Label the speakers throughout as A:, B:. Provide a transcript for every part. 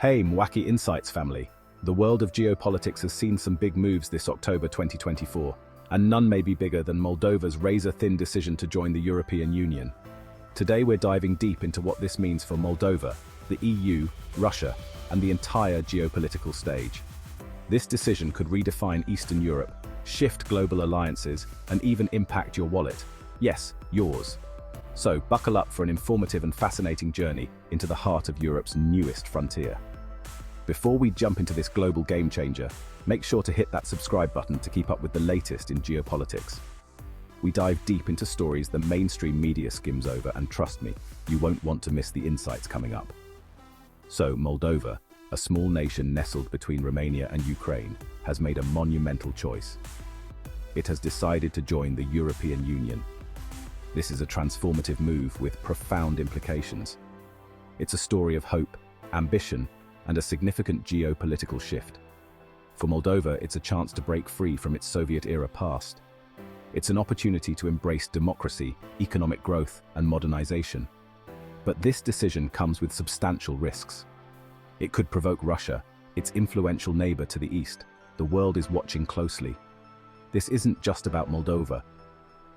A: Hey, Mwaki Insights family. The world of geopolitics has seen some big moves this October 2024, and none may be bigger than Moldova's razor-thin decision to join the European Union. Today we're diving deep into what this means for Moldova, the EU, Russia, and the entire geopolitical stage. This decision could redefine Eastern Europe, shift global alliances, and even impact your wallet. Yes, yours. So, buckle up for an informative and fascinating journey into the heart of Europe's newest frontier. Before we jump into this global game changer, make sure to hit that subscribe button to keep up with the latest in geopolitics. We dive deep into stories the mainstream media skims over, and trust me, you won't want to miss the insights coming up. So, Moldova, a small nation nestled between Romania and Ukraine, has made a monumental choice. It has decided to join the European Union. This is a transformative move with profound implications. It's a story of hope, ambition, and a significant geopolitical shift. For Moldova, it's a chance to break free from its Soviet-era past. It's an opportunity to embrace democracy, economic growth, and modernization. But this decision comes with substantial risks. It could provoke Russia, its influential neighbor to the east. The world is watching closely. This isn't just about Moldova.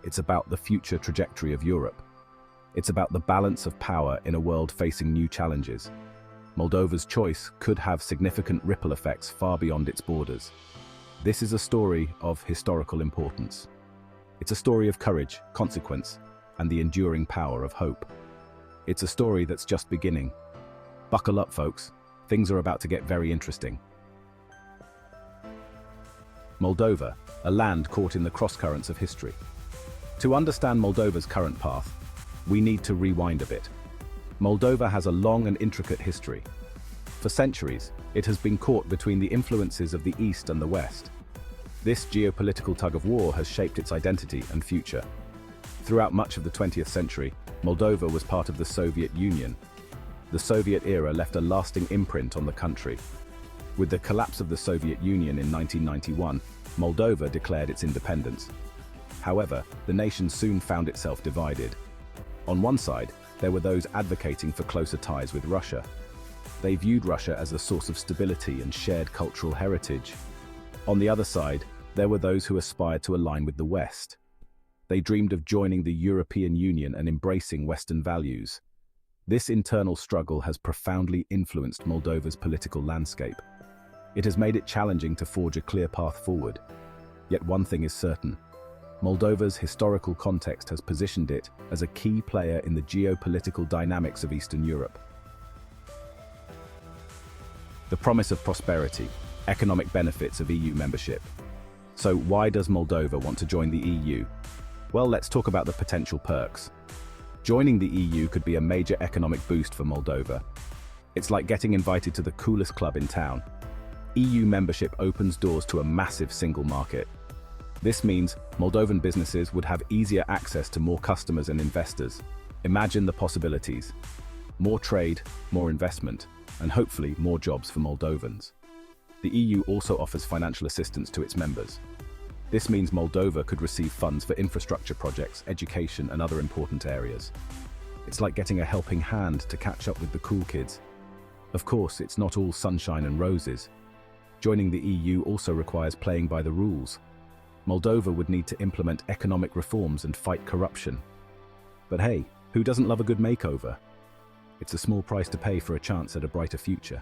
A: It's about the future trajectory of Europe. It's about the balance of power in a world facing new challenges. Moldova's choice could have significant ripple effects far beyond its borders. This is a story of historical importance. It's a story of courage, consequence, and the enduring power of hope. It's a story that's just beginning. Buckle up, folks. Things are about to get very interesting. Moldova, a land caught in the crosscurrents of history. To understand Moldova's current path, we need to rewind a bit. Moldova has a long and intricate history. For centuries, it has been caught between the influences of the East and the West. This geopolitical tug-of-war has shaped its identity and future. Throughout much of the 20th century, Moldova was part of the Soviet Union. The Soviet era left a lasting imprint on the country. With the collapse of the Soviet Union in 1991, Moldova declared its independence. However, the nation soon found itself divided. On one side, there were those advocating for closer ties with Russia. They viewed Russia as a source of stability and shared cultural heritage. On the other side, there were those who aspired to align with the West. They dreamed of joining the European Union and embracing Western values. This internal struggle has profoundly influenced Moldova's political landscape. It has made it challenging to forge a clear path forward. Yet one thing is certain. Moldova's historical context has positioned it as a key player in the geopolitical dynamics of Eastern Europe. The promise of prosperity, economic benefits of EU membership. So why does Moldova want to join the EU? Well, let's talk about the potential perks. Joining the EU could be a major economic boost for Moldova. It's like getting invited to the coolest club in town. EU membership opens doors to a massive single market. This means Moldovan businesses would have easier access to more customers and investors. Imagine the possibilities. More trade, more investment, and hopefully more jobs for Moldovans. The EU also offers financial assistance to its members. This means Moldova could receive funds for infrastructure projects, education, and other important areas. It's like getting a helping hand to catch up with the cool kids. Of course, it's not all sunshine and roses. Joining the EU also requires playing by the rules. Moldova would need to implement economic reforms and fight corruption. But hey, who doesn't love a good makeover? It's a small price to pay for a chance at a brighter future.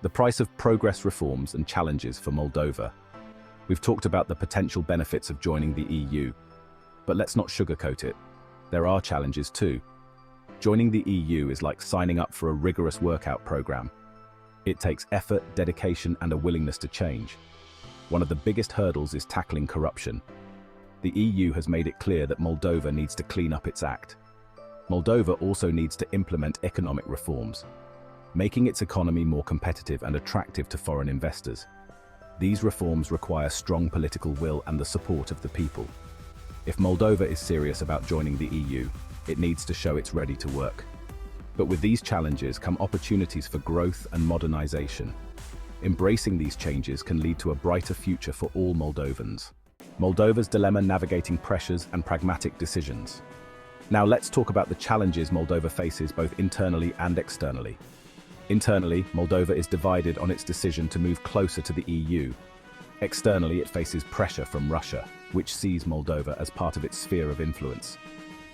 A: The price of progress, reforms, and challenges for Moldova. We've talked about the potential benefits of joining the EU, but let's not sugarcoat it. There are challenges too. Joining the EU is like signing up for a rigorous workout program. It takes effort, dedication, and a willingness to change. One of the biggest hurdles is tackling corruption. The EU has made it clear that Moldova needs to clean up its act. Moldova also needs to implement economic reforms, making its economy more competitive and attractive to foreign investors. These reforms require strong political will and the support of the people. If Moldova is serious about joining the EU, it needs to show it's ready to work. But with these challenges come opportunities for growth and modernization. Embracing these changes can lead to a brighter future for all Moldovans. Moldova's dilemma: navigating pressures and pragmatic decisions. Now let's talk about the challenges Moldova faces both internally and externally. Internally, Moldova is divided on its decision to move closer to the EU. Externally, it faces pressure from Russia, which sees Moldova as part of its sphere of influence.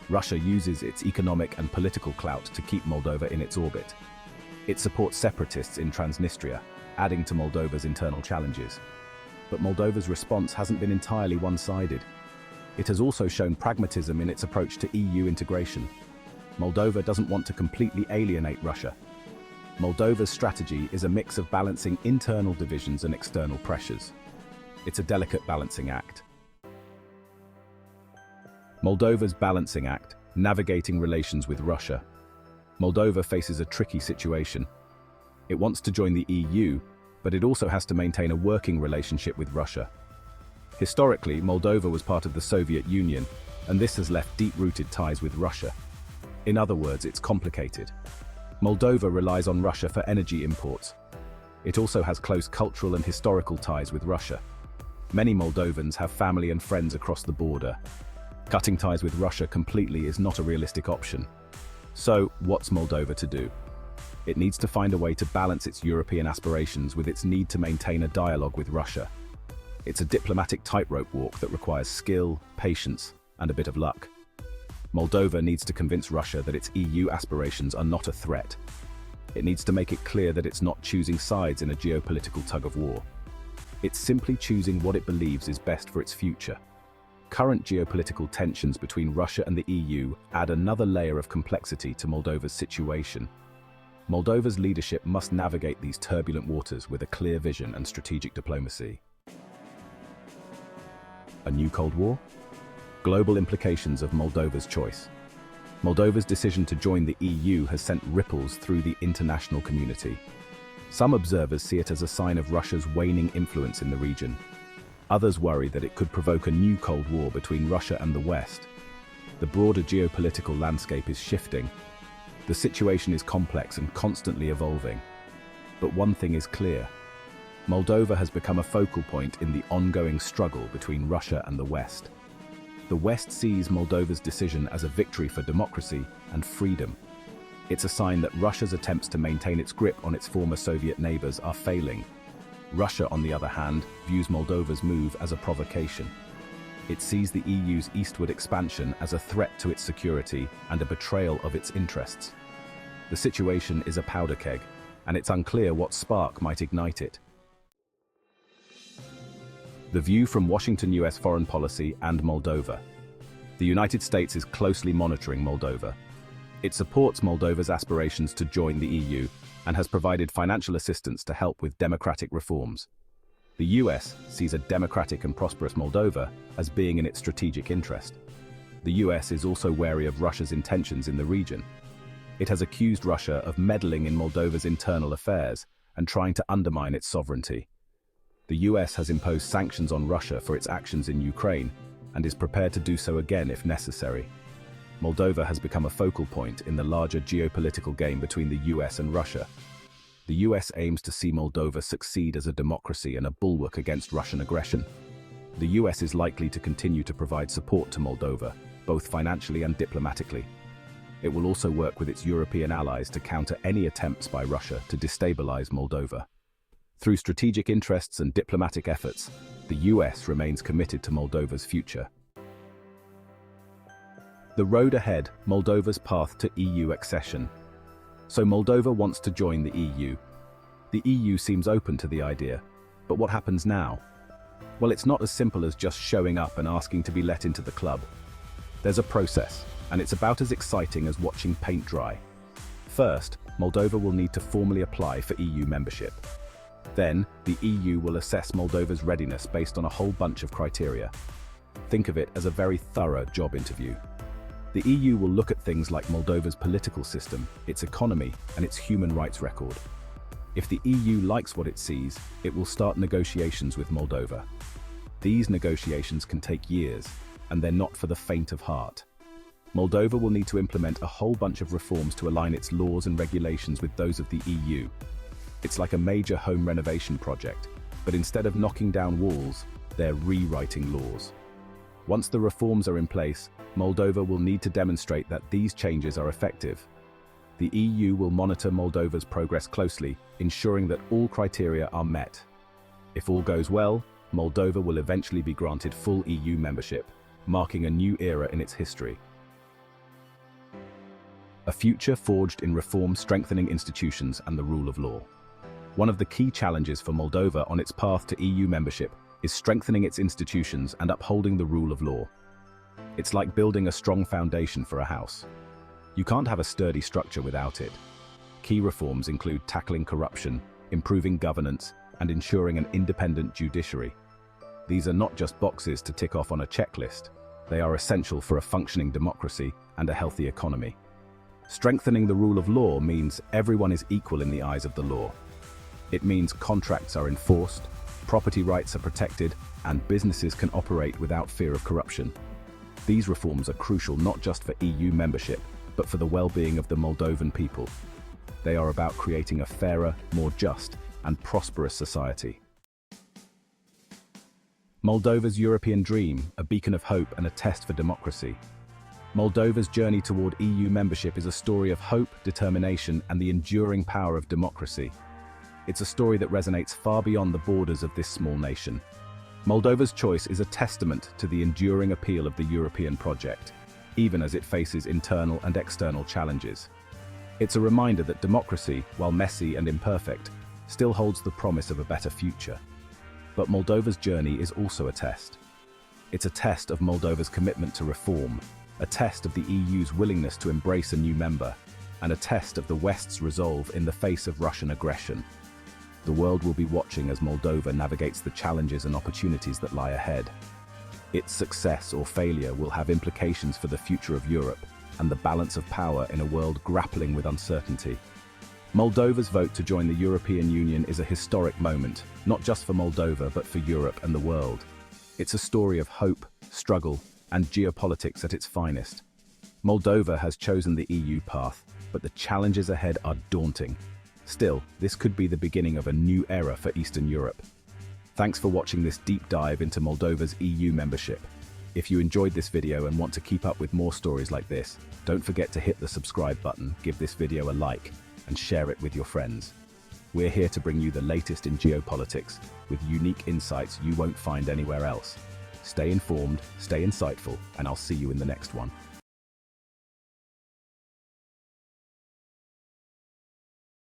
A: Russia uses its economic and political clout to keep Moldova in its orbit. It supports separatists in Transnistria, adding to Moldova's internal challenges. But Moldova's response hasn't been entirely one-sided. It has also shown pragmatism in its approach to EU integration. Moldova doesn't want to completely alienate Russia. Moldova's strategy is a mix of balancing internal divisions and external pressures. It's a delicate balancing act. Moldova's balancing act, navigating relations with Russia. Moldova faces a tricky situation. It wants to join the EU, but it also has to maintain a working relationship with Russia. Historically, Moldova was part of the Soviet Union, and this has left deep-rooted ties with Russia. In other words, it's complicated. Moldova relies on Russia for energy imports. It also has close cultural and historical ties with Russia. Many Moldovans have family and friends across the border. Cutting ties with Russia completely is not a realistic option. So, what's Moldova to do? It needs to find a way to balance its European aspirations with its need to maintain a dialogue with Russia. It's a diplomatic tightrope walk that requires skill, patience, and a bit of luck. Moldova needs to convince Russia that its EU aspirations are not a threat. It needs to make it clear that it's not choosing sides in a geopolitical tug-of-war. It's simply choosing what it believes is best for its future. Current geopolitical tensions between Russia and the EU add another layer of complexity to Moldova's situation. Moldova's leadership must navigate these turbulent waters with a clear vision and strategic diplomacy. A new Cold War? Global implications of Moldova's choice. Moldova's decision to join the EU has sent ripples through the international community. Some observers see it as a sign of Russia's waning influence in the region. Others worry that it could provoke a new Cold War between Russia and the West. The broader geopolitical landscape is shifting. The situation is complex and constantly evolving. But one thing is clear. Moldova has become a focal point in the ongoing struggle between Russia and the West. The West sees Moldova's decision as a victory for democracy and freedom. It's a sign that Russia's attempts to maintain its grip on its former Soviet neighbors are failing. Russia, on the other hand, views Moldova's move as a provocation. It sees the EU's eastward expansion as a threat to its security and a betrayal of its interests. The situation is a powder keg, and it's unclear what spark might ignite it. The view from Washington, US foreign policy and Moldova. The United States is closely monitoring Moldova. It supports Moldova's aspirations to join the EU and has provided financial assistance to help with democratic reforms. The US sees a democratic and prosperous Moldova as being in its strategic interest. The US is also wary of Russia's intentions in the region. It has accused Russia of meddling in Moldova's internal affairs and trying to undermine its sovereignty. The US has imposed sanctions on Russia for its actions in Ukraine and is prepared to do so again if necessary. Moldova has become a focal point in the larger geopolitical game between the US and Russia. The US aims to see Moldova succeed as a democracy and a bulwark against Russian aggression. The US is likely to continue to provide support to Moldova, both financially and diplomatically. It will also work with its European allies to counter any attempts by Russia to destabilize Moldova. Through strategic interests and diplomatic efforts, the US remains committed to Moldova's future. The road ahead, Moldova's path to EU accession. So Moldova wants to join the EU. The EU seems open to the idea, but what happens now? Well, it's not as simple as just showing up and asking to be let into the club. There's a process, and it's about as exciting as watching paint dry. First, Moldova will need to formally apply for EU membership. Then, the EU will assess Moldova's readiness based on a whole bunch of criteria. Think of it as a very thorough job interview. The EU will look at things like Moldova's political system, its economy, and its human rights record. If the EU likes what it sees, it will start negotiations with Moldova. These negotiations can take years, and they're not for the faint of heart. Moldova will need to implement a whole bunch of reforms to align its laws and regulations with those of the EU. It's like a major home renovation project, but instead of knocking down walls, they're rewriting laws. Once the reforms are in place, Moldova will need to demonstrate that these changes are effective. The EU will monitor Moldova's progress closely, ensuring that all criteria are met. If all goes well, Moldova will eventually be granted full EU membership, marking a new era in its history. A future forged in reform strengthening institutions and the rule of law. One of the key challenges for Moldova on its path to EU membership is strengthening its institutions and upholding the rule of law. It's like building a strong foundation for a house. You can't have a sturdy structure without it. Key reforms include tackling corruption, improving governance, and ensuring an independent judiciary. These are not just boxes to tick off on a checklist. They are essential for a functioning democracy and a healthy economy. Strengthening the rule of law means everyone is equal in the eyes of the law. It means contracts are enforced, property rights are protected, and businesses can operate without fear of corruption. These reforms are crucial not just for EU membership, but for the well-being of the Moldovan people. They are about creating a fairer, more just, and prosperous society. Moldova's European dream, a beacon of hope and a test for democracy. Moldova's journey toward EU membership is a story of hope, determination, and the enduring power of democracy. It's a story that resonates far beyond the borders of this small nation. Moldova's choice is a testament to the enduring appeal of the European project, even as it faces internal and external challenges. It's a reminder that democracy, while messy and imperfect, still holds the promise of a better future. But Moldova's journey is also a test. It's a test of Moldova's commitment to reform, a test of the EU's willingness to embrace a new member, and a test of the West's resolve in the face of Russian aggression. The world will be watching as Moldova navigates the challenges and opportunities that lie ahead. Its success or failure will have implications for the future of Europe and the balance of power in a world grappling with uncertainty. Moldova's vote to join the European Union is a historic moment, not just for Moldova but for Europe and the world. It's a story of hope, struggle, and geopolitics at its finest. Moldova has chosen the EU path, but the challenges ahead are daunting. Still, this could be the beginning of a new era for Eastern Europe. Thanks for watching this deep dive into Moldova's EU membership. If you enjoyed this video and want to keep up with more stories like this, don't forget to hit the subscribe button, give this video a like, and share it with your friends. We're here to bring you the latest in geopolitics, with unique insights you won't find anywhere else. Stay informed, stay insightful, and I'll see you in the next one.